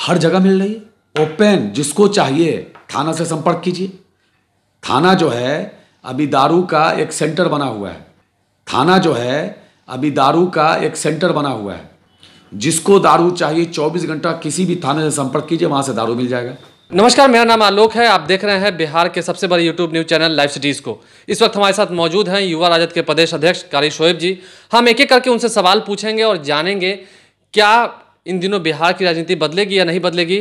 हर जगह मिल रही है ओपन। जिसको चाहिए थाना से संपर्क कीजिए। थाना जो है अभी दारू का एक सेंटर बना हुआ है। थाना जो है अभी दारू का एक सेंटर बना हुआ है। जिसको दारू चाहिए 24 घंटा किसी भी थाने से संपर्क कीजिए, वहाँ से दारू मिल जाएगा। नमस्कार, मेरा नाम आलोक है। आप देख रहे हैं बिहार के सबसे बड़े YouTube news channel live cities को। इस वक्त हमारे साथ मौजूद हैं युवा राजद के प्रदेश अध्यक्ष कारी शोएब जी। हम एक एक करके उनसे सवाल पूछेंगे और जानेंगे क्या इन दिनों बिहार की राजनीति बदलेगी या नहीं बदलेगी।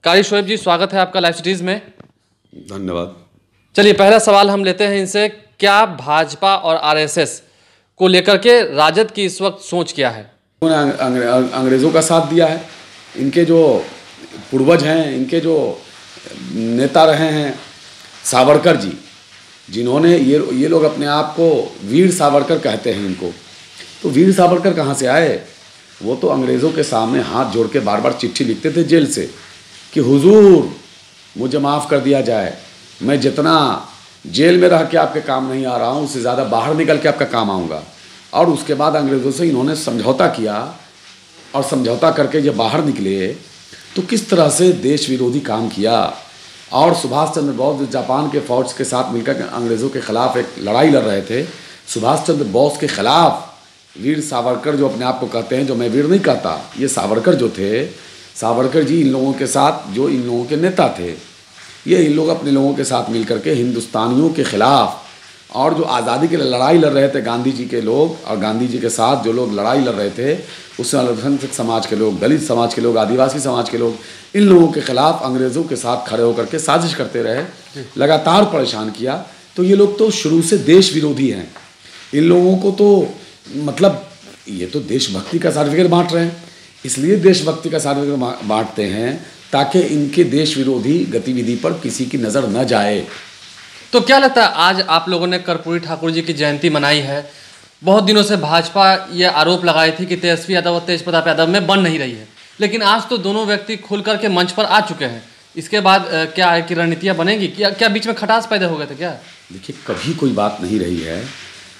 कारी शोएब जी, स्वागत है आपका लाइव सिटीज़ में। धन्यवाद। चलिए, पहला सवाल हम लेते हैं इनसे। क्या भाजपा और आरएसएस को लेकर के राजद की इस वक्त सोच क्या है? अंग्रेज़ों का साथ दिया है। इनके जो पूर्वज हैं, इनके जो नेता रहे हैं सावरकर जी, जिन्होंने ये लोग अपने आप को वीर सावरकर कहते हैं इनको। तो वीर सावरकर कहाँ से आए? वो तो अंग्रेज़ों के सामने हाथ जोड़ के बार बार चिट्ठी लिखते थे जेल से कि हुजूर मुझे माफ़ कर दिया जाए, मैं जितना जेल में रह के आपके काम नहीं आ रहा हूँ उससे ज़्यादा बाहर निकल के आपका काम आऊँगा। और उसके बाद अंग्रेज़ों से इन्होंने समझौता किया और समझौता करके जब बाहर निकले तो किस तरह से देश विरोधी काम किया। और सुभाष चंद्र बोस जो जापान के फौज के साथ मिलकर अंग्रेज़ों के ख़िलाफ़ एक लड़ाई लड़ रहे थे, सुभाष चंद्र बोस के ख़िलाफ़ वीर सावरकर जो अपने आप को कहते हैं, जो मैं वीर नहीं कहता, ये सावरकर जो थे, सावरकर जी इन लोगों के साथ, जो इन लोगों के नेता थे, ये इन लोग अपने लोगों के साथ मिल करके हिंदुस्तानियों के ख़िलाफ़ और जो आज़ादी के लिए लड़ाई लड़ रहे थे गांधी जी के लोग, और गांधी जी के साथ जो लोग लड़ाई लड़ रहे थे उसमें अल्पसंख्यक समाज के लोग, दलित समाज के लोग, आदिवासी समाज के लोग, इन लोगों के ख़िलाफ़ अंग्रेज़ों के साथ खड़े होकर के साजिश करते रहे, लगातार परेशान किया। तो ये लोग तो शुरू से देश विरोधी हैं। इन लोगों को तो मतलब ये तो देशभक्ति का सर्टिफिकेट बांट रहे हैं, इसलिए देशभक्ति का सर्टिफिकेट बांटते हैं ताकि इनके देश विरोधी गतिविधि पर किसी की नज़र न जाए। तो क्या लगता है, आज आप लोगों ने कर्पूरी ठाकुर जी की जयंती मनाई है। बहुत दिनों से भाजपा ये आरोप लगाई थी कि तेजस्वी यादव और तेज प्रताप यादव में बन नहीं रही है, लेकिन आज तो दोनों व्यक्ति खुल करके मंच पर आ चुके हैं। इसके बाद क्या है कि रणनीतियाँ बनेंगी? क्या बीच में खटास पैदा हो गए थे क्या? देखिए, कभी कोई बात नहीं रही है।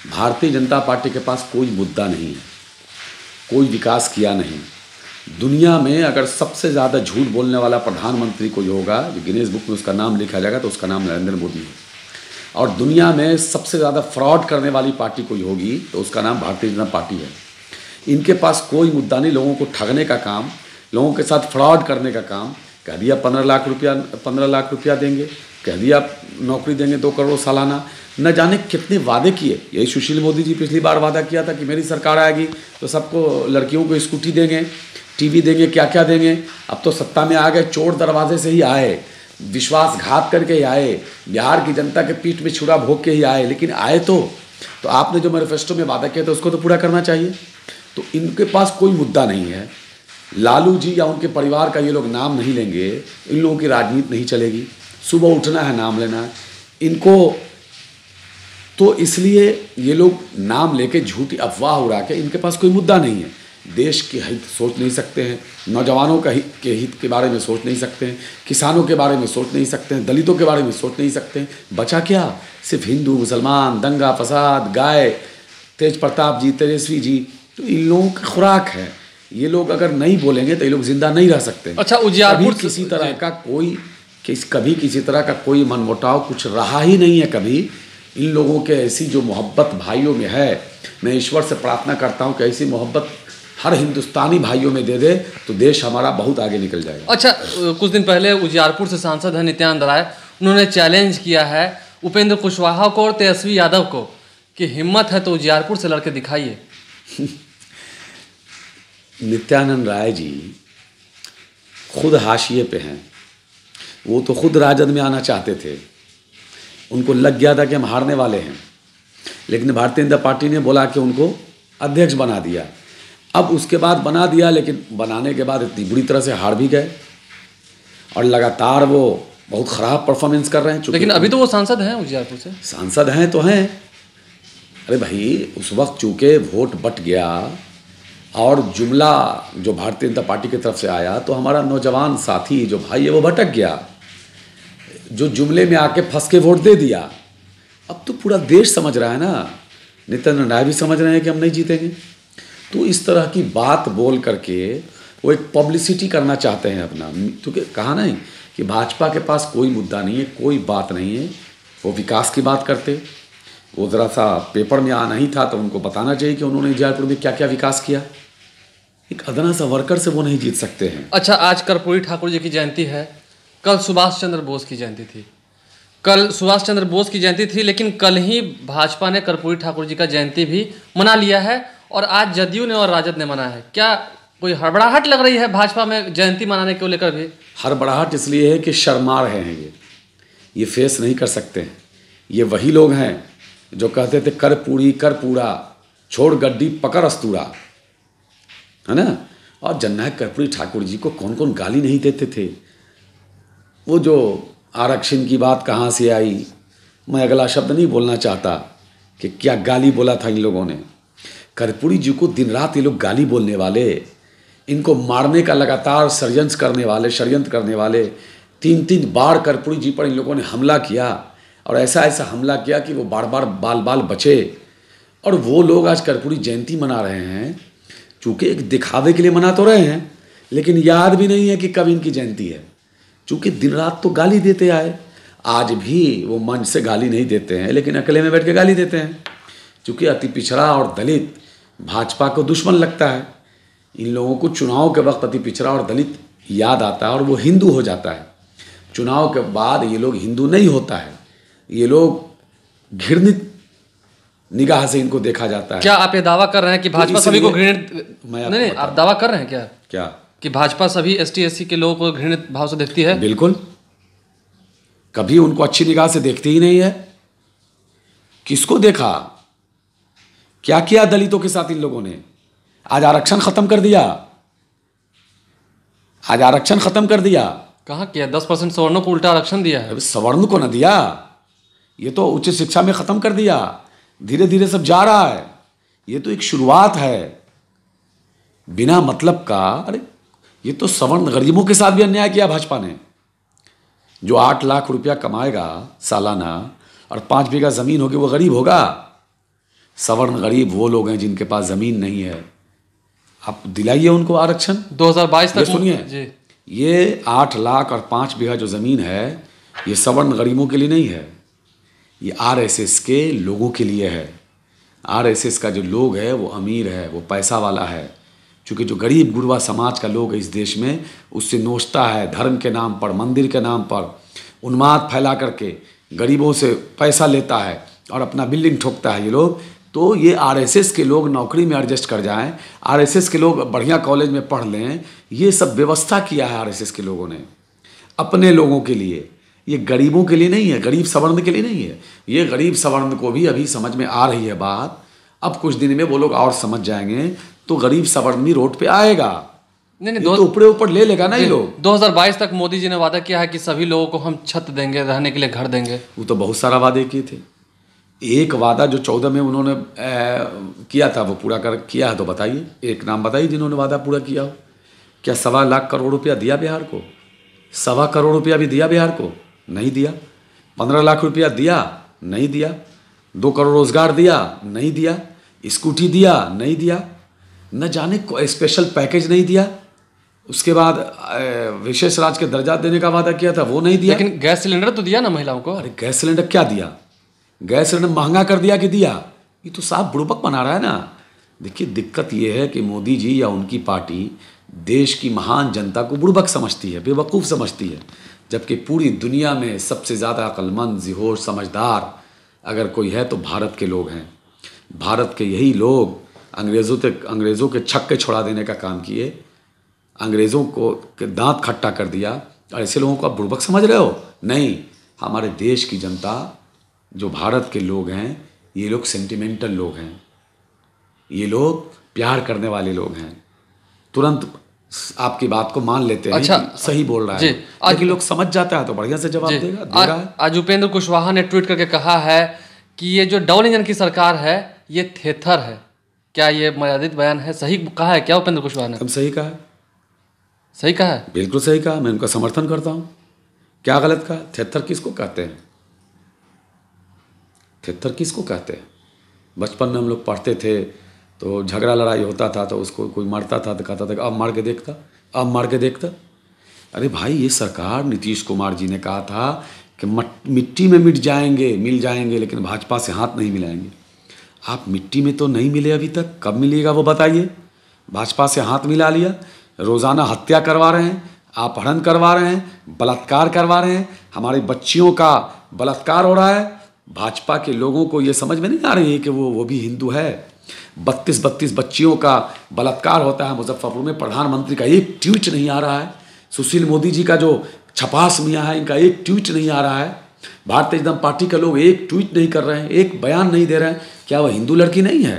भारतीय जनता पार्टी के पास कोई मुद्दा नहीं है, कोई विकास किया नहीं। दुनिया में अगर सबसे ज़्यादा झूठ बोलने वाला प्रधानमंत्री कोई होगा, जो गिनीज बुक में उसका नाम लिखा जाएगा, तो उसका नाम नरेंद्र मोदी है। और दुनिया में सबसे ज़्यादा फ्रॉड करने वाली पार्टी कोई होगी तो उसका नाम भारतीय जनता पार्टी है। इनके पास कोई मुद्दा नहीं, लोगों को ठगने का काम, लोगों के साथ फ्रॉड करने का काम। कह दिया 15 लाख रुपया देंगे, कह दिया नौकरी देंगे 2 करोड़ सालाना, न जाने कितने वादे किए। यही सुशील मोदी जी पिछली बार वादा किया था कि मेरी सरकार आएगी तो सबको लड़कियों को स्कूटी देंगे, टीवी देंगे, क्या क्या देंगे। अब तो सत्ता में आ गए, चोर दरवाजे से ही आए, विश्वासघात करके ही आए, बिहार की जनता के पीठ में छुरा भोग के ही आए। लेकिन आए तो आपने जो मैनिफेस्टो में वादा किया था उसको तो पूरा करना चाहिए। तो इनके पास कोई मुद्दा नहीं है। लालू जी या उनके परिवार का ये लोग नाम नहीं लेंगे, इन लोगों की राजनीति नहीं चलेगी। सुबह उठना है, नाम लेना है इनको। तो इसलिए ये लोग नाम लेके झूठी अफवाह उड़ा के, इनके पास कोई मुद्दा नहीं है। देश के हित सोच नहीं सकते हैं, नौजवानों के हित के बारे में सोच नहीं सकते हैं, किसानों के बारे में सोच नहीं सकते हैं, दलितों के बारे में सोच नहीं सकते हैं। बचा क्या? सिर्फ हिंदू मुसलमान, दंगा फसाद, गाय, तेज प्रताप जी, तेजस्वी जी। तो इन लोगों की खुराक है। ये लोग अगर नहीं बोलेंगे तो ये लोग जिंदा नहीं रह सकते। अच्छा, उजियारपुर किसी तरह का कभी किसी तरह का कोई मनमुटाव कुछ रहा ही नहीं है कभी। इन लोगों के ऐसी जो मोहब्बत भाइयों में है, मैं ईश्वर से प्रार्थना करता हूँ कि ऐसी मोहब्बत हर हिंदुस्तानी भाइयों में दे दे तो देश हमारा बहुत आगे निकल जाएगा। अच्छा, कुछ दिन पहले उजियारपुर से सांसद हैं नित्यानंद राय, उन्होंने चैलेंज किया है उपेंद्र कुशवाहा को और तेजस्वी यादव को कि हिम्मत है तो उजियारपुर से लड़के दिखाइए। नित्यानंद राय जी खुद हाशिए पे हैं। वो तो खुद राजद में आना चाहते थे, उनको लग गया था कि हम हारने वाले हैं, लेकिन भारतीय जनता पार्टी ने बोला कि उनको अध्यक्ष बना दिया। अब उसके बाद बना दिया, लेकिन बनाने के बाद इतनी बुरी तरह से हार भी गए और लगातार वो बहुत ख़राब परफॉर्मेंस कर रहे हैं। लेकिन अभी तो वो सांसद हैं उजियारपुर से। सांसद हैं तो हैं। अरे भाई, उस वक्त चूँकि वोट बट गया और जुमला जो भारतीय जनता पार्टी की तरफ से आया तो हमारा नौजवान साथी जो भाई है वो भटक गया, जो जुमले में आके फंस के वोट दे दिया। अब तो पूरा देश समझ रहा है ना, नित्यानंद राय भी समझ रहे हैं कि हम नहीं जीतेंगे। तो इस तरह की बात बोल करके वो एक पब्लिसिटी करना चाहते हैं अपना, क्योंकि कहा नहीं कि भाजपा के पास कोई मुद्दा नहीं है, कोई बात नहीं है। वो विकास की बात करते, वो ज़रा सा पेपर में आना ही था तो उनको बताना चाहिए कि उन्होंने जयपुर में क्या क्या विकास किया। एक अदना सा वर्कर से वो नहीं जीत सकते हैं। अच्छा, आज कर्पूरी ठाकुर जी की जयंती है, कल सुभाष चंद्र बोस की जयंती थी। कल सुभाष चंद्र बोस की जयंती थी, लेकिन कल ही भाजपा ने कर्पूरी ठाकुर जी का जयंती भी मना लिया है और आज जदयू ने और राजद ने मना है। क्या कोई हड़बड़ाहट लग रही है भाजपा में जयंती मनाने को लेकर भी? हड़बड़ाहट इसलिए है कि शर्मा रहे हैं, ये फेस नहीं कर सकते हैं। ये वही लोग हैं जो कहते थे कर पूरी कर पूरा, छोड़ गड्डी पकड़ अस्तूरा, है ना। और जननायक कर्पूरी ठाकुर जी को कौन कौन गाली नहीं देते थे। वो जो आरक्षण की बात कहाँ से आई, मैं अगला शब्द नहीं बोलना चाहता कि क्या गाली बोला था इन लोगों ने। कर्पूरी जी को दिन रात ये लोग गाली बोलने वाले, इनको मारने का लगातार षड्यंत्र करने वाले 3-3 बार कर्पूरी जी पर इन लोगों ने हमला किया और ऐसा हमला किया कि वो बार बार बाल बचे। और वो लोग आज कर्पूरी जयंती मना रहे हैं, चूँकि एक दिखावे के लिए मना तो रहे हैं, लेकिन याद भी नहीं है कि कब इनकी जयंती है। चूँकि दिन रात तो गाली देते आए, आज भी वो मंच से गाली नहीं देते हैं, लेकिन अकेले में बैठ के गाली देते हैं। चूँकि अति पिछड़ा और दलित भाजपा को दुश्मन लगता है। इन लोगों को चुनाव के वक्त अति पिछड़ा और दलित याद आता है और वो हिंदू हो जाता है। चुनाव के बाद ये लोग हिंदू नहीं होता है, ये लोग घृणित निगाह से इनको देखा जाता है। क्या आप ये दावा कर रहे हैं कि भाजपा सभी को घृणित, नहीं, आप दावा कर रहे हैं क्या कि भाजपा सभी ST SC के लोगों को घृणित भाव से देखती है? बिल्कुल, कभी उनको अच्छी निगाह से देखती ही नहीं है। किसको देखा, क्या किया दलितों के साथ इन लोगों ने? आज आरक्षण खत्म कर दिया, आज आरक्षण खत्म कर दिया। कहाँ किया? 10% सवर्णों को उल्टा आरक्षण दिया है। सवर्ण को न दिया, ये तो उच्च शिक्षा में खत्म कर दिया। धीरे धीरे सब जा रहा है, ये तो एक शुरुआत है बिना मतलब का। अरे ये तो सवर्ण गरीबों के साथ भी अन्याय किया भाजपा ने। जो 8 लाख रुपया कमाएगा सालाना और 5 बीघा जमीन होगी वो गरीब होगा। सवर्ण गरीब वो लोग हैं जिनके पास जमीन नहीं है। आप दिलाइए उनको आरक्षण। 2022 तक सुनिए, ये 8 लाख और 5 बीघा जो जमीन है ये सवर्ण गरीबों के लिए नहीं है, ये RSS के लोगों के लिए है। RSS का जो लोग है वो अमीर है, वो पैसा वाला है। क्योंकि जो गरीब गुरबा समाज का लोग है इस देश में, उससे नोचता है, धर्म के नाम पर, मंदिर के नाम पर उन्माद फैला करके गरीबों से पैसा लेता है और अपना बिल्डिंग ठोकता है ये लोग। तो ये RSS के लोग नौकरी में एडजस्ट कर जाएं, RSS के लोग बढ़िया कॉलेज में पढ़ लें, ये सब व्यवस्था किया है RSS के लोगों ने अपने लोगों के लिए। ये गरीबों के लिए नहीं है, गरीब सवर्ण के लिए नहीं है। ये गरीब सवर्ण को भी अभी समझ में आ रही है बात। अब कुछ दिन में वो लोग और समझ जाएंगे तो गरीब सवर्ण भी रोड पे आएगा। नहीं तो ऊपर ले लेगा ना ये लोग। 2022 तक मोदी जी ने वादा किया है कि सभी लोगों को हम छत देंगे, रहने के लिए घर देंगे। वो तो बहुत सारा वादे किए थे। एक वादा जो 14 में उन्होंने किया था वो पूरा किया है तो बताइए, एक नाम बताइए जिन्होंने वादा पूरा किया हो। क्या 1.25 लाख करोड़ रुपया दिया बिहार को? 1.25 करोड़ रुपया भी दिया बिहार को? नहीं दिया। 15 लाख रुपया दिया? नहीं दिया। 2 करोड़ रोजगार दिया? नहीं दिया। स्कूटी दिया? नहीं दिया। न जाने स्पेशल पैकेज नहीं दिया। उसके बाद विशेष राज्य के दर्जा देने का वादा किया था, वो नहीं दिया। लेकिन गैस सिलेंडर तो दिया ना महिलाओं को। अरे गैस सिलेंडर क्या दिया? गैस सिलेंडर महंगा कर दिया कि दिया? ये तो साफ बुड़बक बना रहा है ना। देखिए, दिक्कत ये है कि मोदी जी या उनकी पार्टी देश की महान जनता को बुड़बक समझती है, बेवकूफ़ समझती है। जबकि पूरी दुनिया में सबसे ज़्यादा अक्लमंद, ज़िहोर, समझदार अगर कोई है तो भारत के लोग हैं। भारत के यही लोग अंग्रेज़ों के छक्के छुड़ा देने का काम किए, अंग्रेज़ों को दांत खट्टा कर दिया। और ऐसे लोगों को आप बुड़बक समझ रहे हो? नहीं, हमारे देश की जनता, जो भारत के लोग हैं, ये लोग सेंटिमेंटल लोग हैं, ये लोग प्यार करने वाले लोग हैं। तुरंत आपकी बात को मान लेते हैं। अच्छा, कि सही बोल रहा है। आज लोग समझ जाता है तो बढ़िया से जवाब दे रहा है। आज उपेंद्र कुशवाहा ने ट्वीट करके कहा है कि ये जो डबल इंजन की सरकार है ये थेथर है। क्या ये मर्यादित बयान है? सही कहा है क्या उपेंद्र कुशवाहा ने? एकदम सही कहा है। सही कहा है, बिल्कुल सही कहा। मैं उनका समर्थन करता हूँ। क्या गलत कहा? थेथर किसको कहते हैं? थेथर किसको कहते हैं? बचपन में हम लोग पढ़ते थे तो झगड़ा लड़ाई होता था तो उसको कोई मारता था तो कहता था अब मार के देखता। अब मार के देखता। अरे भाई, ये सरकार नीतीश कुमार जी ने कहा था कि मिट्टी में मिल जाएंगे लेकिन भाजपा से हाथ नहीं मिलाएंगे। आप मिट्टी में तो नहीं मिले अभी तक, कब मिलेगा वो बताइए। भाजपा से हाथ मिला लिया, रोज़ाना हत्या करवा रहे हैं, अपहरण करवा रहे हैं, बलात्कार करवा रहे हैं, हमारी बच्चियों का बलात्कार हो रहा है। भाजपा के लोगों को ये समझ में नहीं आ रही है कि वो भी हिंदू है। 32 बच्चियों का बलात्कार होता है मुजफ्फरपुर में, प्रधानमंत्री का एक ट्वीट नहीं आ रहा है। सुशील मोदी जी का जो छपास मियाँ है, इनका एक ट्वीट नहीं आ रहा है। भारतीय जनता पार्टी के लोग एक ट्वीट नहीं कर रहे हैं, एक बयान नहीं दे रहे हैं। क्या वह हिंदू लड़की नहीं है?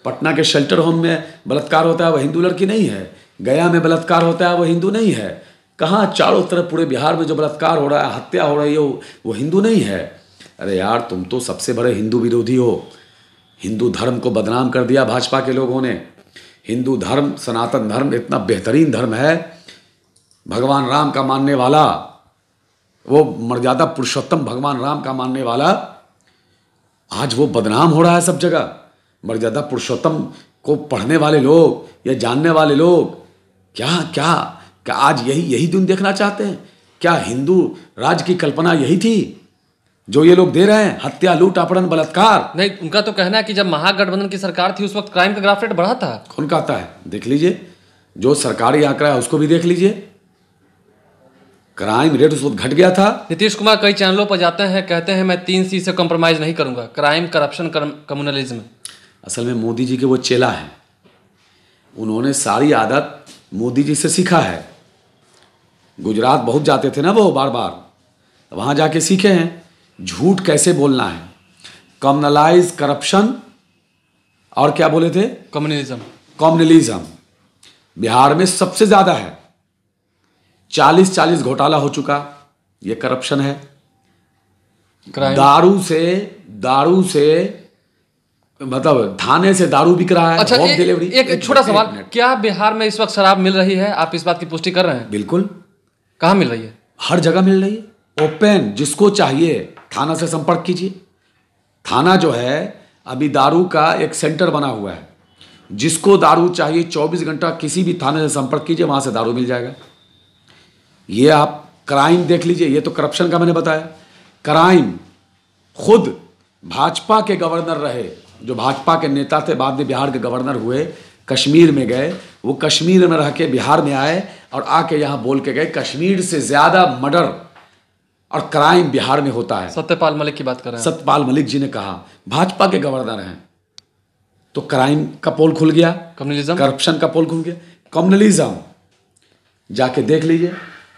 पटना के शेल्टर होम में बलात्कार होता है, वह हिंदू लड़की नहीं है? गया में बलात्कार होता है, वह हिंदू नहीं है? कहाँ चारों तरफ पूरे बिहार में जो बलात्कार हो रहा है, हत्या हो रही है, वो हिंदू नहीं है? अरे यार, तुम तो सबसे बड़े हिंदू विरोधी हो। हिंदू धर्म को बदनाम कर दिया भाजपा के लोगों ने। हिंदू धर्म, सनातन धर्म इतना बेहतरीन धर्म है, भगवान राम का मानने वाला, वो मर्यादा पुरुषोत्तम भगवान राम का मानने वाला, आज वो बदनाम हो रहा है सब जगह। मर्यादा पुरुषोत्तम को पढ़ने वाले लोग या जानने वाले लोग क्या क्या क्या आज यही दिन देखना चाहते हैं? क्या हिंदू राज की कल्पना यही थी जो ये लोग दे रहे हैं? हत्या, लूट, अपहरण, बलात्कार। नहीं, उनका तो कहना है कि जब महागठबंधन की सरकार थी उस वक्त क्राइम का ग्राफ रेट बढ़ा था। कौन कहता है? देख लीजिए, जो सरकारी आंकड़ा है उसको भी देख लीजिए, क्राइम रेट उस वक्त घट गया था। नीतीश कुमार कई चैनलों पर जाते हैं, कहते हैं मैं 3C से कॉम्प्रोमाइज़ नहीं करूंगा, क्राइम, करप्शन, कम्युनलिज्म। असल में मोदी जी के वो चेला हैं, उन्होंने सारी आदत मोदी जी से सीखा है। गुजरात बहुत जाते थे ना वो, बार बार वहाँ जाके सीखे हैं झूठ कैसे बोलना है, कम्युनलाइज, करप्शन और क्या बोले थे, कम्युनलिज्म। बिहार में सबसे ज़्यादा है, 40 घोटाला हो चुका, ये करप्शन है। दारू से मतलब थाने से दारू बिक रहा है। अच्छा, एक छोटा सवाल, क्या बिहार में इस वक्त शराब मिल रही है? आप इस बात की पुष्टि कर रहे हैं? बिल्कुल। कहाँ मिल रही है? हर जगह मिल रही है, ओपन। जिसको चाहिए थाना से संपर्क कीजिए। थाना जो है अभी दारू का एक सेंटर बना हुआ है, जिसको दारू चाहिए 24 घंटा किसी भी थाने से संपर्क कीजिए, वहां से दारू मिल जाएगा। ये आप क्राइम देख लीजिए, ये तो करप्शन का मैंने बताया। क्राइम, खुद भाजपा के गवर्नर रहे, जो भाजपा के नेता थे, बाद में बिहार के गवर्नर हुए, कश्मीर में गए, वो कश्मीर में रह के बिहार में आए और आके यहाँ बोल के गए कश्मीर से ज़्यादा मर्डर और क्राइम बिहार में होता है। सत्यपाल मलिक की बात कर रहे हैं। सत्यपाल मलिक जी ने कहा, भाजपा के गवर्नर हैं। तो क्राइम का पोल खुल गया, कम्युनलिज्म, करप्शन का पोल खुल गया। कम्युनलिज्म जाके देख लीजिए,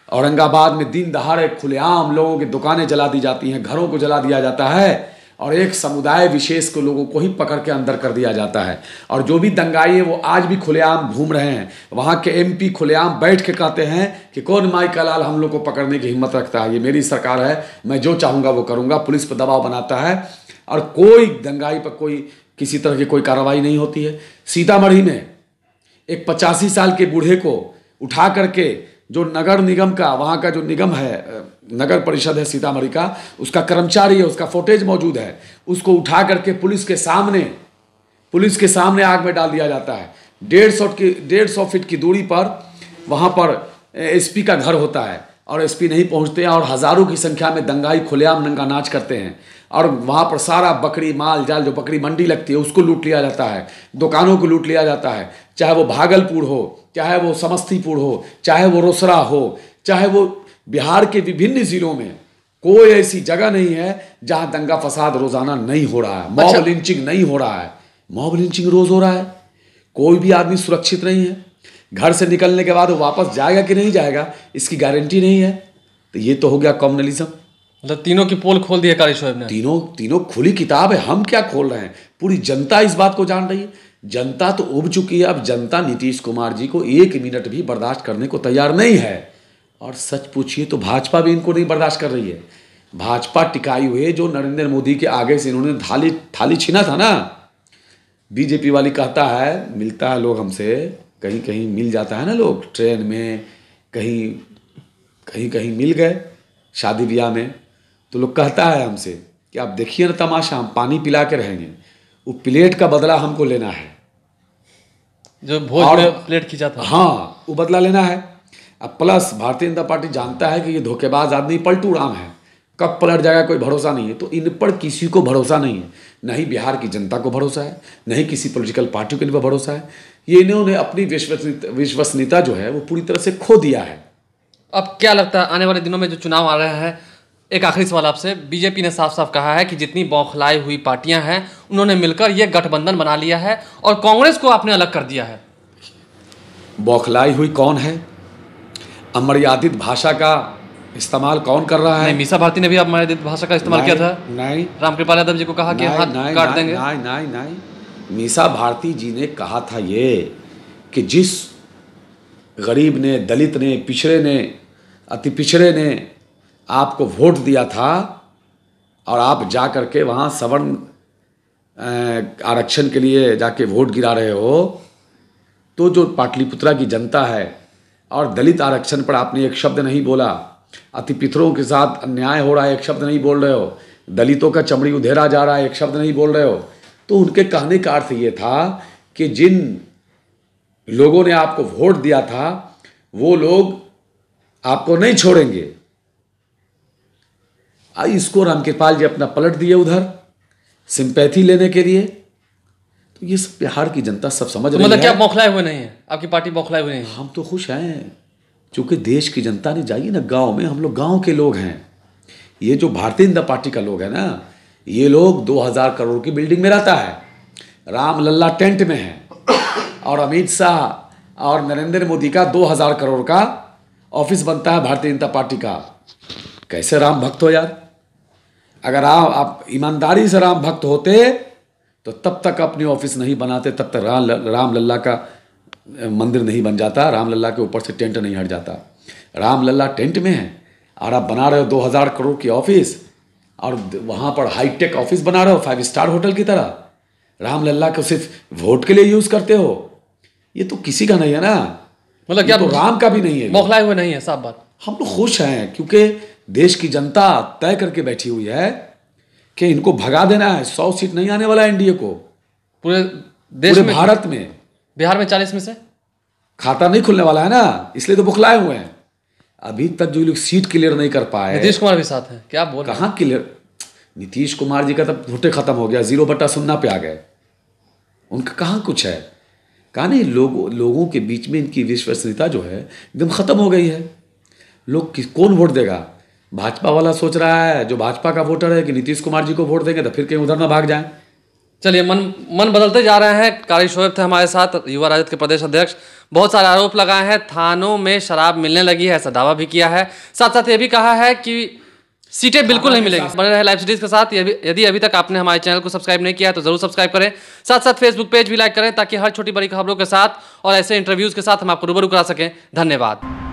औरंगाबाद में दिन दहाड़े खुलेआम लोगों की दुकानें जला दी जाती हैं, घरों को जला दिया जाता है और एक समुदाय विशेष को लोगों को ही पकड़ के अंदर कर दिया जाता है। और जो भी दंगाई है वो आज भी खुलेआम घूम रहे हैं। वहाँ के MP खुलेआम बैठ के कहते हैं कि कौन माई का लाल हम लोग को पकड़ने की हिम्मत रखता है, ये मेरी सरकार है, मैं जो चाहूँगा वो करूँगा। पुलिस पर दबाव बनाता है और कोई दंगाई पर कोई किसी तरह की कोई कार्रवाई नहीं होती है। सीतामढ़ी में एक 85 साल के बूढ़े को उठा करके, जो नगर निगम का, वहाँ का जो निगम है, नगर परिषद है सीतामढ़ी का, उसका कर्मचारी है, उसका फुटेज मौजूद है, उसको उठा करके पुलिस के सामने आग में डाल दिया जाता है। 150 फीट की दूरी पर वहाँ पर SP का घर होता है और SP नहीं पहुँचते हैं और हज़ारों की संख्या में दंगाई खुलेआम नंगा नाच करते हैं और वहाँ पर सारा बकरी माल जाल, जो बकरी मंडी लगती है, उसको लूट लिया जाता है, दुकानों को लूट लिया जाता है। चाहे वो भागलपुर हो, चाहे वो समस्तीपुर हो, चाहे वो रोसड़ा हो, चाहे वो बिहार के विभिन्न जिलों में, कोई ऐसी जगह नहीं है जहां दंगा फसाद रोजाना नहीं हो रहा है, मॉब लिंचिंग नहीं हो रहा है। मॉब लिंचिंग रोज हो रहा है। कोई भी आदमी सुरक्षित नहीं है। घर से निकलने के बाद वो वापस जाएगा कि नहीं जाएगा, इसकी गारंटी नहीं है। तो ये तो हो गया कम्युनलिज्म। मतलब तीनों की पोल खोल दी है कारी शोएब ने। तीनों खुली किताब है। हम क्या खोल रहे हैं, पूरी जनता इस बात को जान रही है। जनता तो उब चुकी है। अब जनता नीतीश कुमार जी को 1 मिनट भी बर्दाश्त करने को तैयार नहीं है। और सच पूछिए तो भाजपा भी इनको नहीं बर्दाश्त कर रही है। भाजपा टिकाई हुए, जो नरेंद्र मोदी के आगे से इन्होंने थाली छीना था ना, बीजेपी वाली कहता है, मिलता है लोग हमसे, कहीं कहीं मिल जाता है ना, लोग ट्रेन में, कहीं मिल गए, शादी ब्याह में, तो लोग कहता है हमसे कि आप देखिए ना तमाशा, हम पानी पिला के रहेंगे, वो प्लेट का बदला हमको लेना है। जो भोज में प्लेट खींचा था, हाँ, वो बदला लेना है। अब प्लस भारतीय जनता पार्टी जानता है कि ये धोखेबाज आदमी पलटू राम है, कब पलट जाएगा कोई भरोसा नहीं है। तो इन पर किसी को भरोसा नहीं है, न ही बिहार की जनता को भरोसा है, न ही किसी पॉलिटिकल पार्टी को इन पर भरोसा है। ये इन्होंने अपनी विश्वसनीयता जो है वो पूरी तरह से खो दिया है। अब क्या लगता है आने वाले दिनों में जो चुनाव आ रहे हैं, एक आखिरी सवाल आपसे, बीजेपी ने साफ साफ कहा है कि जितनी बौखलाई हुई पार्टियां हैं उन्होंने मिलकर ये गठबंधन बना लिया है और कांग्रेस को आपने अलग कर दिया है। बौखलाई हुई कौन है? अमर्यादित भाषा का इस्तेमाल कौन कर रहा है? नहीं, मीसा भारती ने भी अमर्यादित भाषा का इस्तेमाल किया था। नहीं, रामकृपाल यादव जी को कहा कि हाथ काट देंगे। नहीं, मीसा भारती जी ने कहा था ये कि जिस गरीब ने, दलित ने, पिछड़े ने, अति पिछड़े ने आपको वोट दिया था और आप जा करके वहाँ सवर्ण आरक्षण के लिए जाके वोट गिरा रहे हो, तो जो पाटलिपुत्रा की जनता है और दलित आरक्षण पर आपने एक शब्द नहीं बोला, अति पितरों के साथ अन्याय हो रहा है एक शब्द नहीं बोल रहे हो, दलितों का चमड़ी उधेरा जा रहा है एक शब्द नहीं बोल रहे हो, तो उनके कहने का अर्थ ये था कि जिन लोगों ने आपको वोट दिया था वो लोग आपको नहीं छोड़ेंगे। इसको रामकृपाल जी अपना पलट दिए उधर सिंपैथी लेने के लिए। तो ये सब बिहार की जनता सब समझ रही है। मतलब क्या बौखलाए हुए नहीं है आपकी पार्टी? बौखलाए हुए नहीं है? हम तो खुश हैं क्योंकि देश की जनता ने, जाइए ना गांव में, हम लोग गांव के लोग हैं। ये जो भारतीय जनता पार्टी का लोग है ना, ये लोग 2000 करोड़ की बिल्डिंग में रहता है, राम लल्ला टेंट में है, और अमित शाह और नरेंद्र मोदी का 2000 करोड़ का ऑफिस बनता है भारतीय जनता पार्टी का। कैसे राम भक्त हो यार? अगर आप ईमानदारी से राम भक्त होते तो तब तक अपनी ऑफिस नहीं बनाते, तब तक राम लल्ला का मंदिर नहीं बन जाता, राम लल्ला के ऊपर से टेंट नहीं हट जाता। राम लल्ला टेंट में है और आप बना रहे हो 2000 करोड़ की ऑफिस, और वहाँ पर हाईटेक ऑफिस बना रहे हो 5 स्टार होटल की तरह। राम लल्ला को सिर्फ वोट के लिए यूज़ करते हो, ये तो किसी का नहीं है ना। मतलब क्या तो राम का भी नहीं है, बौखलाए हुए नहीं है, साफ बात। हम लोग खुश हैं क्योंकि देश की जनता तय करके बैठी हुई है कि इनको भगा देना है। 100 सीट नहीं आने वाला है एनडीए को पूरे देश में, भारत में। बिहार में 40 में से खाता नहीं खुलने वाला है ना, इसलिए तो बुखलाए हुए हैं। अभी तक जो लोग सीट क्लियर नहीं कर पाए। नीतीश कुमार भी साथ हैं, क्या बोल? कहाँ क्लियर? नीतीश कुमार जी का तब घुटे खत्म हो गया, 0/0 पे आ गए। उनका कहाँ कुछ है? कहा नहीं, लोगों के बीच में इनकी विश्वसनीयता जो है एकदम खत्म हो गई है। लोग कौन वोट देगा? भाजपा वाला सोच रहा है, जो भाजपा का वोटर है, कि नीतीश कुमार जी को वोट देंगे तो फिर कहीं उधर ना भाग जाएं। चलिए, मन बदलते जा रहे हैं। कारी शोएब थे हमारे साथ, युवा राजद के प्रदेश अध्यक्ष। बहुत सारे आरोप लगाए हैं, थानों में शराब मिलने लगी है, ऐसा दावा भी किया है। साथ साथ ये भी कहा है कि सीटें बिल्कुल नहीं मिलेंगी। बने रहे लाइव सिटीज के साथ। यदि अभी तक आपने हमारे चैनल को सब्सक्राइब नहीं किया है तो जरूर सब्सक्राइब करें। साथ साथ फेसबुक पेज भी लाइक करें ताकि हर छोटी बड़ी खबरों के साथ और ऐसे इंटरव्यूज के साथ हम आपको रूबरू करा सकें। धन्यवाद।